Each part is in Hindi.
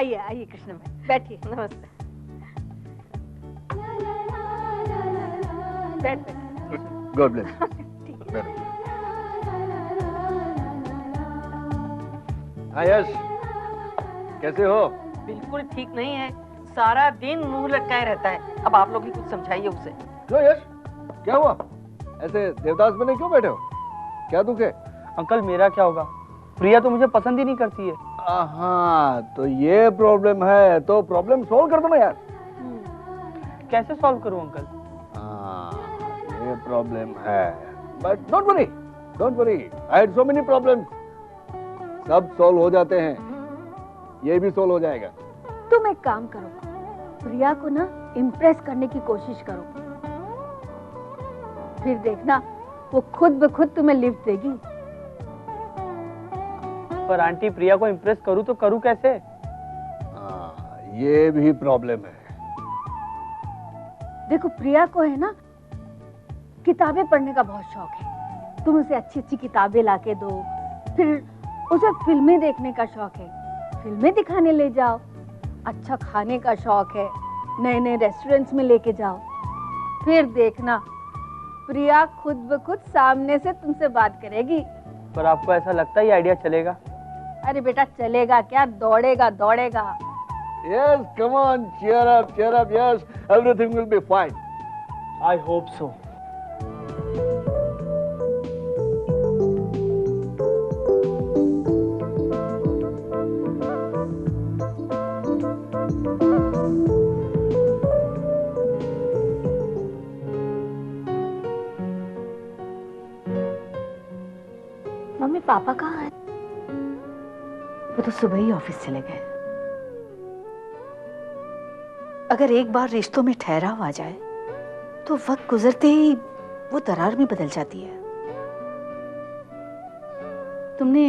आइए आइए कृष्ण भाई, बैठिए। नमस्ते। बैठ। God bless. हाँ यश, कैसे हो? बिल्कुल ठीक नहीं है, सारा दिन मुंह लटकाए रहता है। अब आप लोग ही कुछ समझाइए उसे। क्यों यश, क्या हुआ? ऐसे देवदास बने क्यों बैठे हो? क्या दुख है? अंकल मेरा क्या होगा, प्रिया तो मुझे पसंद ही नहीं करती है। हाँ तो ये प्रॉब्लम है, तो प्रॉब्लम सॉल्व कर दो ना यार। कैसे सॉल्व करूं अंकल? हाँ ये प्रॉब्लम है, but don't worry, don't worry, I had so many problems, सब सॉल्व हो जाते हैं, ये भी सॉल्व हो जाएगा। तुम एक काम करो, प्रिया को ना इम्प्रेस करने की कोशिश करो, फिर देखना वो खुद ब खुद तुम्हें लिफ्ट देगी। पर आंटी प्रिया को इम्प्रेस करूं तो करूं कैसे? ये भी प्रॉब्लम है। देखो प्रिया को है ना किताबें पढ़ने का बहुत शौक है, तुम उसे अच्छी अच्छी किताबें लाके दो, फिर उसे फिल्में देखने का शौक है, फिल्में दिखाने ले जाओ, अच्छा खाने का शौक है, नए नए रेस्टोरेंट्स में लेके जाओ, फिर देखना प्रिया खुद ब खुद सामने से तुमसे बात करेगी। पर आपको ऐसा लगता है ये आइडिया चलेगा? अरे बेटा चलेगा क्या, दौड़ेगा दौड़ेगा। Yes, come on, cheer up, yes, everything will be fine. I hope so. Mummy papa कहाँ हैं? वो तो सुबह ही ऑफिस चले गए। अगर एक बार रिश्तों में ठहराव आ जाए तो वक्त गुजरते ही वो दरार में बदल जाती है। तुमने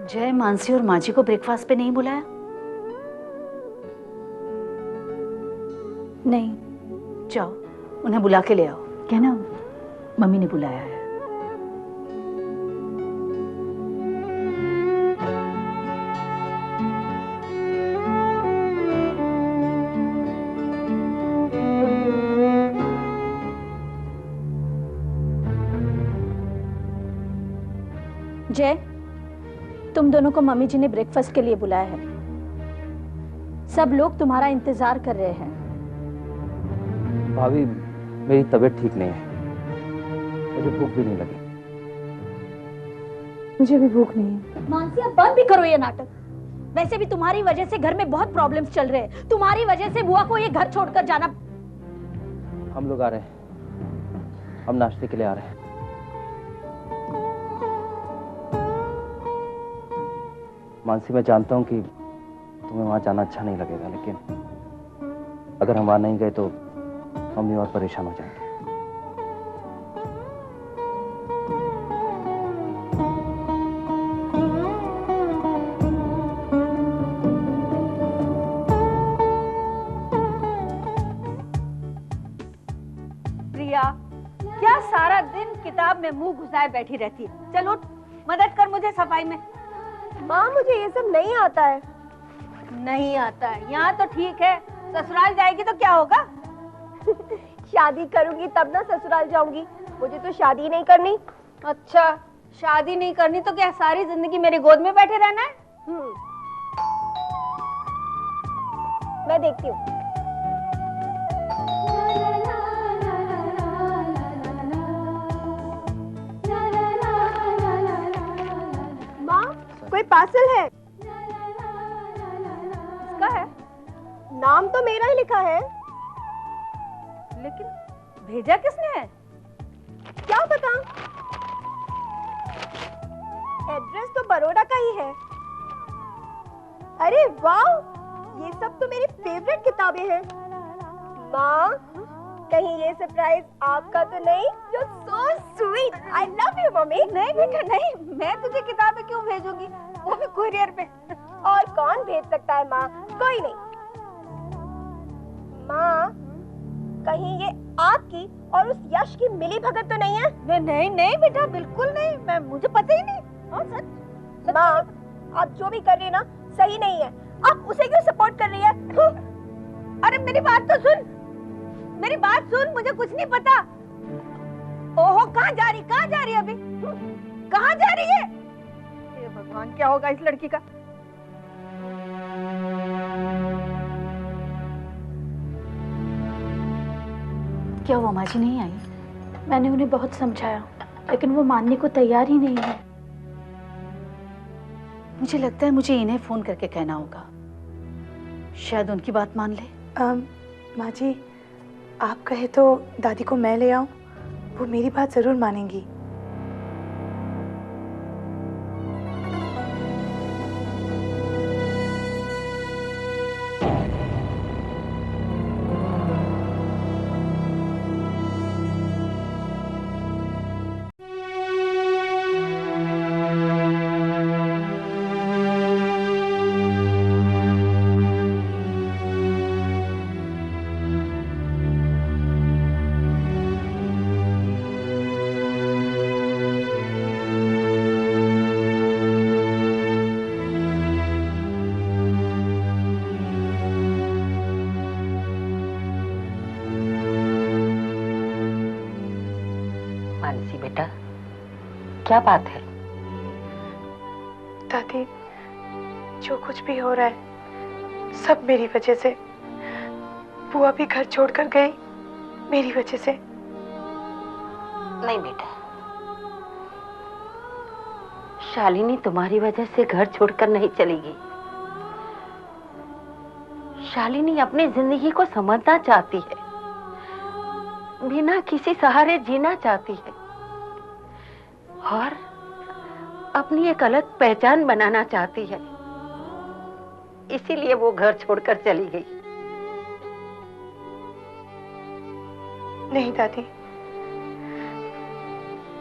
जय, मानसी और माँ जी को ब्रेकफास्ट पे नहीं बुलाया? नहीं। जाओ उन्हें बुला के ले आओ, कहना मम्मी ने बुलाया है। जय, तुम दोनों को मम्मी जी ने ब्रेकफास्ट के लिए बुलाया है, सब लोग तुम्हारा इंतजार कर रहे हैं। भाभी मेरी तबीयत ठीक नहीं है, मुझे भूख भी नहीं लगी। मुझे भी भूख नहीं है। मानसी अब बंद भी करो ये नाटक, वैसे भी तुम्हारी वजह से घर में बहुत प्रॉब्लम्स चल रहे हैं, तुम्हारी वजह से बुआ को ये घर छोड़कर जाना। हम लोग आ रहे हैं, हम नाश्ते के लिए आ रहे हैं। मानसी मैं जानता हूँ कि तुम्हें वहां जाना अच्छा नहीं लगेगा, लेकिन अगर हम वहां नहीं गए तो मम्मी और परेशान हो जाएंगे। प्रिया क्या सारा दिन किताब में मुंह घुसाए बैठी रहती है, चलो मदद कर मुझे सफाई में। माँ मुझे ये सब नहीं आता है। नहीं आता है, यहाँ तो ठीक है, ससुराल जाएगी तो क्या होगा? शादी करूंगी तब ना ससुराल जाऊंगी, मुझे तो शादी नहीं करनी। अच्छा शादी नहीं करनी तो क्या सारी जिंदगी मेरी गोद में बैठे रहना है? मैं देखती हूँ। माँ कोई पार्सल है? इसका है? नाम तो मेरा ही लिखा है। लेकिन भेजा किसने है? क्या पता, एड्रेस तो बड़ौदा का ही है। अरे वाह, ये सब तो मेरी फेवरेट किताबें हैं। माँ कहीं ये सरप्राइज आपका तो नहीं? You so sweet, I love you mummy. नहीं बेटा नहीं, मैं तुझे किताबें क्यों भेजूंगी, वो भी कुरियर पे। और कौन भेज सकता है माँ, कोई नहीं। माँ कहीं ये आपकी और उस यश की मिली भगत तो नहीं है? नहीं नहीं नहीं बेटा बिल्कुल नहीं, मैं मुझे पता ही नहीं। हाँ सच। माँ आप जो भी कर रही है ना सही नहीं है। आप उसे क्यों सपोर्ट कर रही है? अरे मेरी बात तो सुन, मेरी बात सुन, मुझे कुछ नहीं पता। ओहो, कहाँ जा रही अभी? कहाँ जा रही है? हे भगवान, क्या होगा इस लड़की का? क्या वो माँ जी नहीं आई? मैंने उन्हें बहुत समझाया लेकिन वो मानने को तैयार ही नहीं है। मुझे लगता है मुझे इन्हें फोन करके कहना होगा, शायद उनकी बात मान ले। माँ जी, आप कहे तो दादी को मैं ले आऊं, वो मेरी बात जरूर मानेंगी। मानसी बेटा, क्या बात है? दादी, जो कुछ भी हो रहा है सब मेरी वजह से। बुआ भी घर छोड़कर गई मेरी वजह से। नहीं बेटा, शालिनी तुम्हारी वजह से घर छोड़कर नहीं चली गई। शालिनी अपनी जिंदगी को समझना चाहती है, बिना किसी सहारे जीना चाहती है और अपनी एक अलग पहचान बनाना चाहती है, इसीलिए वो घर छोड़कर चली गई। नहीं दादी,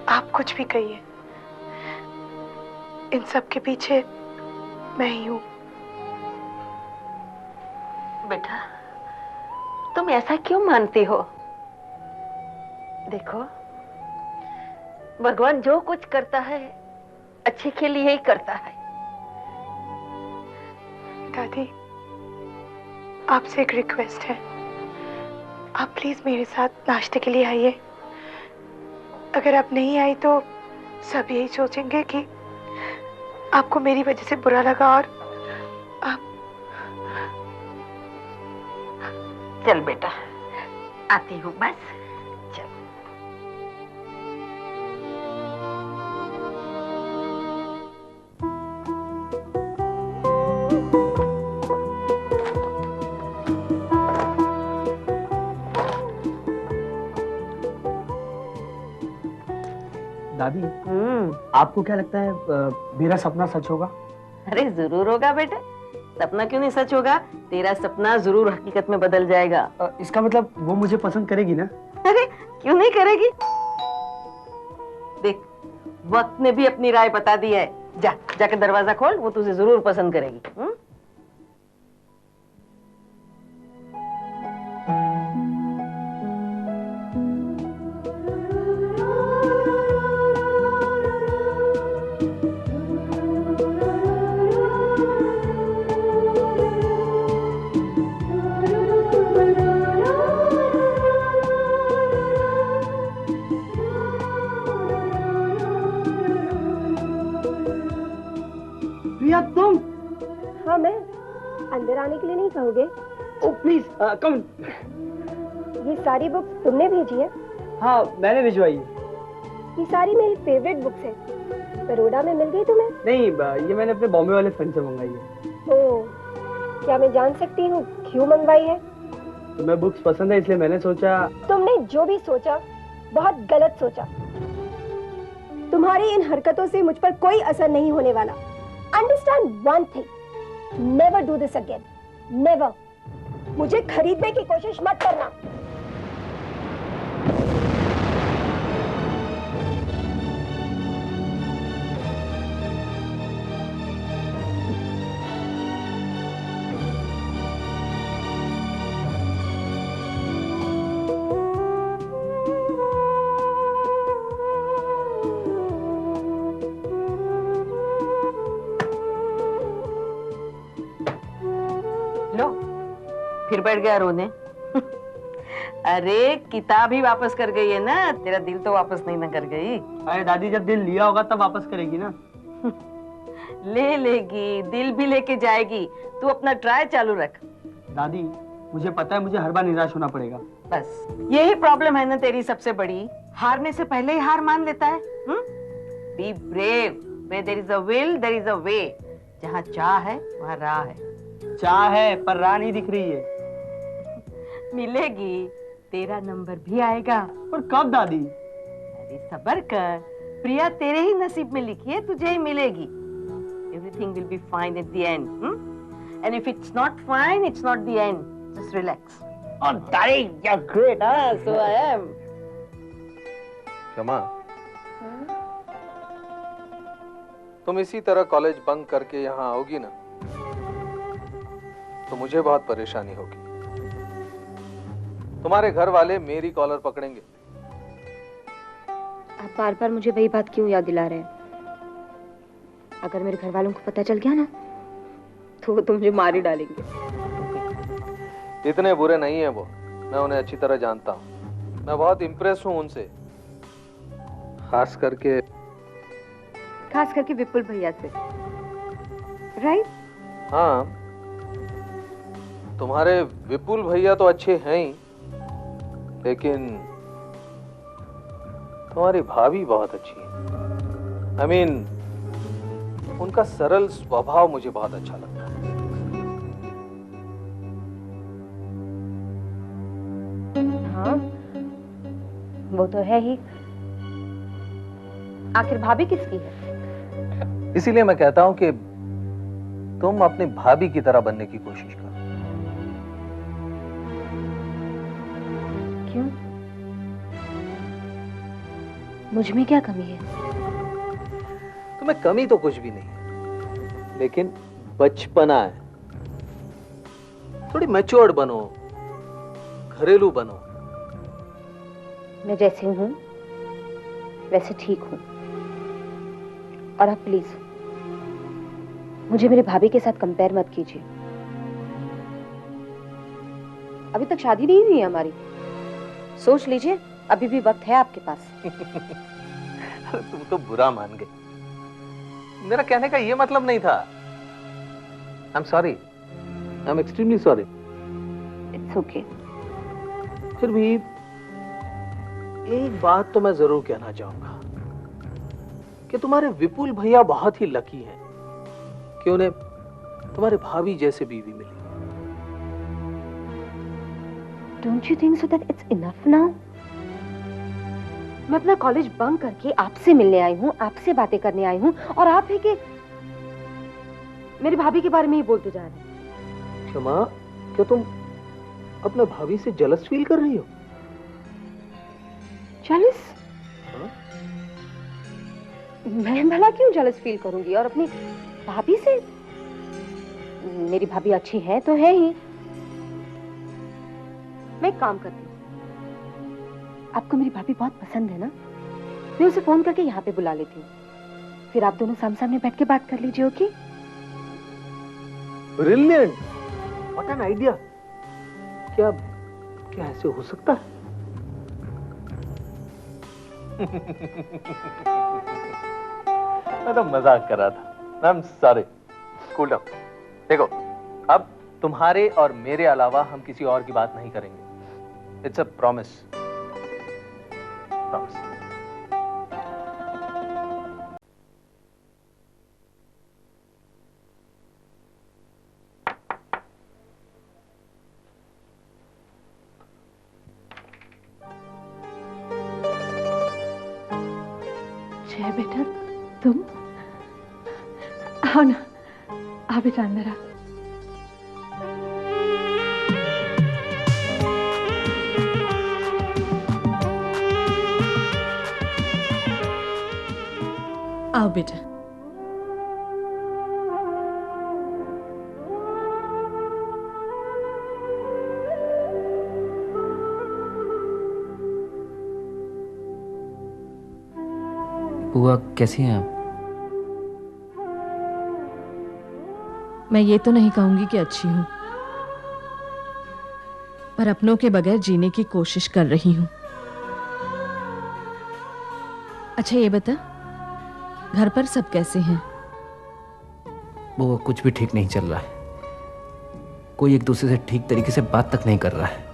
आप कुछ भी कहिए, इन सब के पीछे मैं ही हूं। बेटा, तुम ऐसा क्यों मानती हो? देखो, भगवान जो कुछ करता है अच्छे के लिए ही करता है। दादी, आपसे एक रिक्वेस्ट है, आप प्लीज मेरे साथ नाश्ते के लिए आइए। अगर आप नहीं आई तो सब यही सोचेंगे कि आपको मेरी वजह से बुरा लगा और आप। चल बेटा, आती हूँ बस। चल। दादी, आपको क्या लगता है मेरा सपना सच होगा? अरे जरूर होगा बेटे, सपना क्यों नहीं सच होगा? तेरा सपना जरूर हकीकत में बदल जाएगा। इसका मतलब वो मुझे पसंद करेगी ना? अरे क्यों नहीं करेगी? देख, वक्त ने भी अपनी राय बता दी है। जाके दरवाजा खोल, वो तुझे जरूर पसंद करेगी। प्रिया, तुम? हाँ मैं। अंदर आने के लिए नहीं कहोगे? Oh please come. ये सारी बुक्स तुमने भेजी है? हाँ, मैंने भिजवाई है। ये सारी मेरी फेवरेट बुक्स हैं। बड़ौदा में मिल गई तुम्हें? नहीं, ये मैंने अपने बॉम्बे वाले फ्रेंड से मंगाई है। ओह, क्या मैं जान सकती हूँ क्यों मंगवाई है? तुम्हें बुक्स पसंद है इसलिए मैंने सोचा। तुमने जो भी सोचा बहुत गलत सोचा। तुम्हारी इन हरकतों से मुझ पर कोई असर नहीं होने वाला। Understand one thing, never do this again, never. मुझे खरीदने की कोशिश मत करना। फिर बैठ गया रोने। अरे किताब ही वापस कर गई है ना, तेरा दिल तो वापस नहीं ना कर गई। अरे दादी, जब दिल लिया होगा तब वापस करेगी ना। ले लेगी, दिल भी लेके जाएगी। तू अपना ट्राई चालू रख। दादी, मुझे पता है मुझे हर बार निराश होना पड़ेगा। बस यही प्रॉब्लम है ना तेरी सबसे बड़ी, हारने से पहले ही हार मान लेता है। Be brave, where there is a will there is a way। जहाँ चाह है वहाँ राह है। चाह है पर राह नहीं दिख रही है। मिलेगी, तेरा नंबर भी आएगा। पर कब दादी? अरे सब्र कर, प्रिया तेरे ही नसीब में लिखी है, तुझे ही मिलेगी। Everything will be fine at the end, and if it's not fine, it's not the end. Just relax. Oh, Daddy, you're great, huh? So I am. क्षमा, तुम इसी तरह कॉलेज बंक करके यहाँ आओगी ना, तो मुझे बहुत परेशानी होगी। तुम्हारे घर वाले मेरी कॉलर पकड़ेंगे। आप बार बार मुझे वही बात क्यों याद दिला रहे हैं? अगर मेरे घर वालों को पता चल गया ना, तो वो तो मुझे मार ही डालेंगे। इतने बुरे नहीं है वो, मैं उन्हें अच्छी तरह जानता हूँ। मैं बहुत इम्प्रेस हूँ उनसे, खास करके विपुल भैया से। राइट? हाँ, तुम्हारे विपुल भैया तो अच्छे हैं ही, लेकिन तुम्हारी भाभी बहुत अच्छी है। I mean, उनका सरल स्वभाव मुझे बहुत अच्छा लगता है। हाँ, वो तो है ही। आखिर भाभी किसकी है? इसीलिए मैं कहता हूं कि तुम अपनी भाभी की तरह बनने की कोशिश करो। क्यों? मुझ में क्या कमी है? तुम्हें कमी तो कुछ भी नहीं है, लेकिन बचपना है। थोड़ी मैच्योर्ड बनो, घरेलू बनो। मैं जैसे हूं वैसे ठीक हूं। और आप प्लीज मुझे मेरे भाभी के साथ कंपेयर मत कीजिए। अभी तक शादी नहीं हुई है हमारी, सोच लीजिए, अभी भी वक्त है आपके पास। तुम तो बुरा मान गई। मेरा कहने का ये मतलब नहीं था। I am sorry, I am extremely sorry. It's okay. फिर भी एक बात तो मैं जरूर कहना चाहूंगा कि तुम्हारे विपुल भैया बहुत ही लकी हैं कि उन्हें तुम्हारे भाभी जैसे बीवी मिली। Don't you think so that it's enough now? मैं अपना कॉलेज बंक करके आपसे मिलने आई हूँ, आपसे बातें करने आई हूँ, और आप है कि मेरी भाभी के बारे में ही बोलते जा रहे हैं। क्षमा, क्या तुम अपने भाभी से जेलस फील कर रही हो? जेलस? मैं भला क्यों जेलस फील करूंगी? और अपनी भाभी से? मेरी भाभी अच्छी है तो है ही। मैं एक काम करती हूँ, आपको मेरी भाभी बहुत पसंद है ना, मैं उसे फोन करके यहाँ पे बुला लेती हूँ, फिर आप दोनों सामने बैठ के बात कर लीजिए। Okay? Brilliant, what an idea. क्या क्या ऐसे हो सकता है? मैं तो मजाक कर रहा था। I am sorry. Cool down. देखो, अब तुम्हारे और मेरे अलावा हम किसी और की बात नहीं करेंगे। It's a promise. प्रॉमिस। जय बेटा, तुम आओ ना, आ बेटा अंदर आ। आओ बेटा। बुआ कैसी हैं आप? मैं ये तो नहीं कहूंगी कि अच्छी हूँ, पर अपनों के बगैर जीने की कोशिश कर रही हूं। अच्छा ये बता, घर पर सब कैसे हैं? वो कुछ भी ठीक नहीं चल रहा है। कोई एक दूसरे से ठीक तरीके से बात तक नहीं कर रहा है।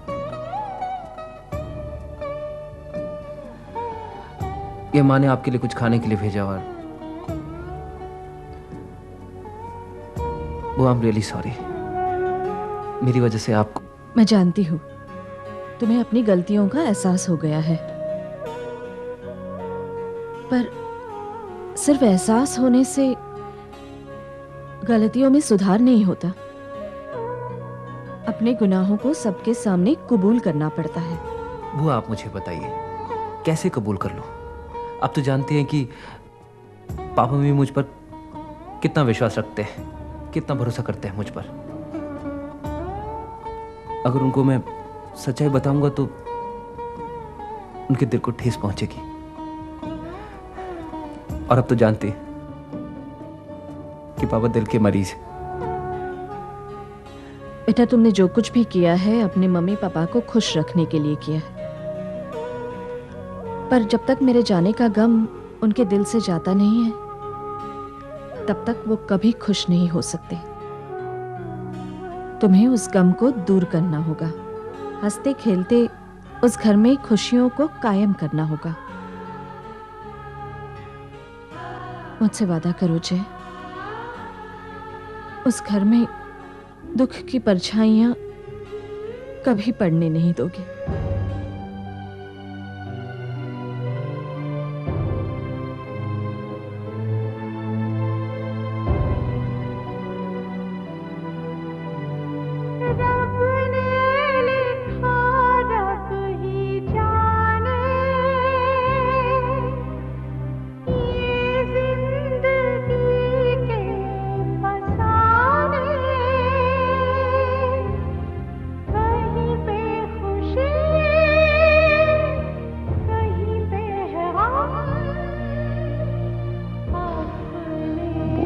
ये माँ ने आपके लिए कुछ खाने के लिए भेजा और वो आई एम रियली सॉरी। मेरी वजह से आपको। मैं जानती हूँ तुम्हें अपनी गलतियों का एहसास हो गया है, पर सिर्फ एहसास होने से गलतियों में सुधार नहीं होता। अपने गुनाहों को सबके सामने कबूल करना पड़ता है। वो आप मुझे बताइए, कैसे कबूल कर लो? आप तो जानती हैं कि पापा भी मुझ पर कितना विश्वास रखते हैं, कितना भरोसा करते हैं मुझ पर। अगर उनको मैं सच्चाई बताऊंगा तो उनके दिल को ठेस पहुंचेगी। और अब तो जानती हैं कि पापा दिल के मरीज हैं। बेटा, तुमने जो कुछ भी किया है अपने मम्मी पापा को खुश रखने के लिए किया है, पर जब तक मेरे जाने का गम उनके दिल से जाता नहीं है तब तक वो कभी खुश नहीं हो सकते। तुम्हें उस गम को दूर करना होगा, हंसते खेलते उस घर में खुशियों को कायम करना होगा। मुझसे वादा करो जय, उस घर में दुख की परछाइयां कभी पड़ने नहीं दोगे।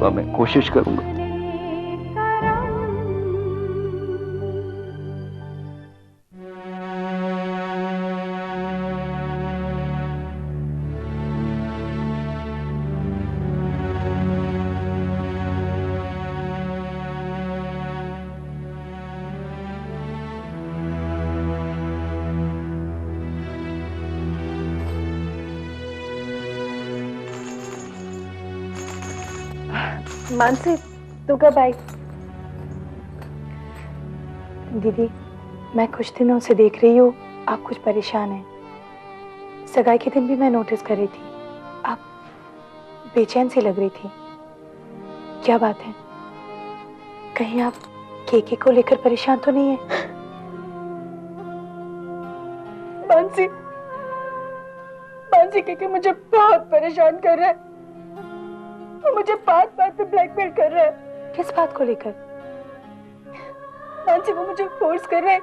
मैं कोशिश करूंगा। मानसी, तू कब आई? दीदी, मैं कुछ दिनों से देख रही हूँ आप कुछ परेशान हैं। सगाई के दिन भी मैं नोटिस कर रही थी, आप बेचैन सी लग रही थी। क्या बात है? कहीं आप केके को लेकर परेशान तो नहीं है? मानसी, मानसी, केके मुझे बहुत परेशान कर रहा है। वो मुझे बात बात पे ब्लैकमेल कर रहा है। किस बात को लेकर? मानसी, वो मुझे फोर्स कर रहा है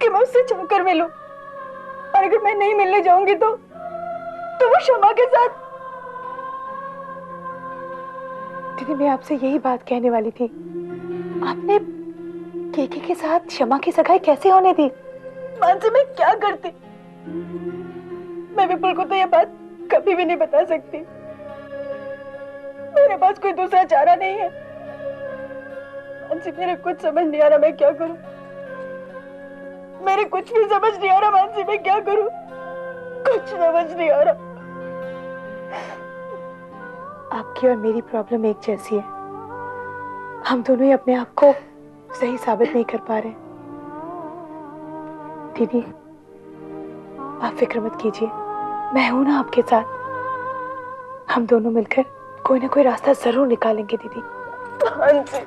कि मैं उससे चाहकर मिलूं, और अगर मैं नहीं मिलने जाऊंगी तो वो शमा के साथ। दीदी, मैं आपसे यही बात कहने वाली थी। आपने केके के साथ शमा की सगाई कैसे होने दी? मानसी, मैं क्या करती? मैं विपुल को तो ये बात कभी भी नहीं बता सकती। मेरे पास कोई दूसरा चारा नहीं है। मानसी, मेरे कुछ समझ नहीं आ रहा मैं क्या करूं। मेरे कुछ भी समझ नहीं आ रहा मानसी, मैं क्या करूं? कुछ समझ नहीं आ रहा। आपकी और मेरी प्रॉब्लम एक जैसी है। हम दोनों ही अपने आप को सही साबित नहीं कर पा रहे। दीदी, आप फिक्र मत कीजिए, मैं हूं ना आपके साथ। हम दोनों मिलकर कोई ना कोई रास्ता जरूर निकालेंगे दीदी। हाँ जी।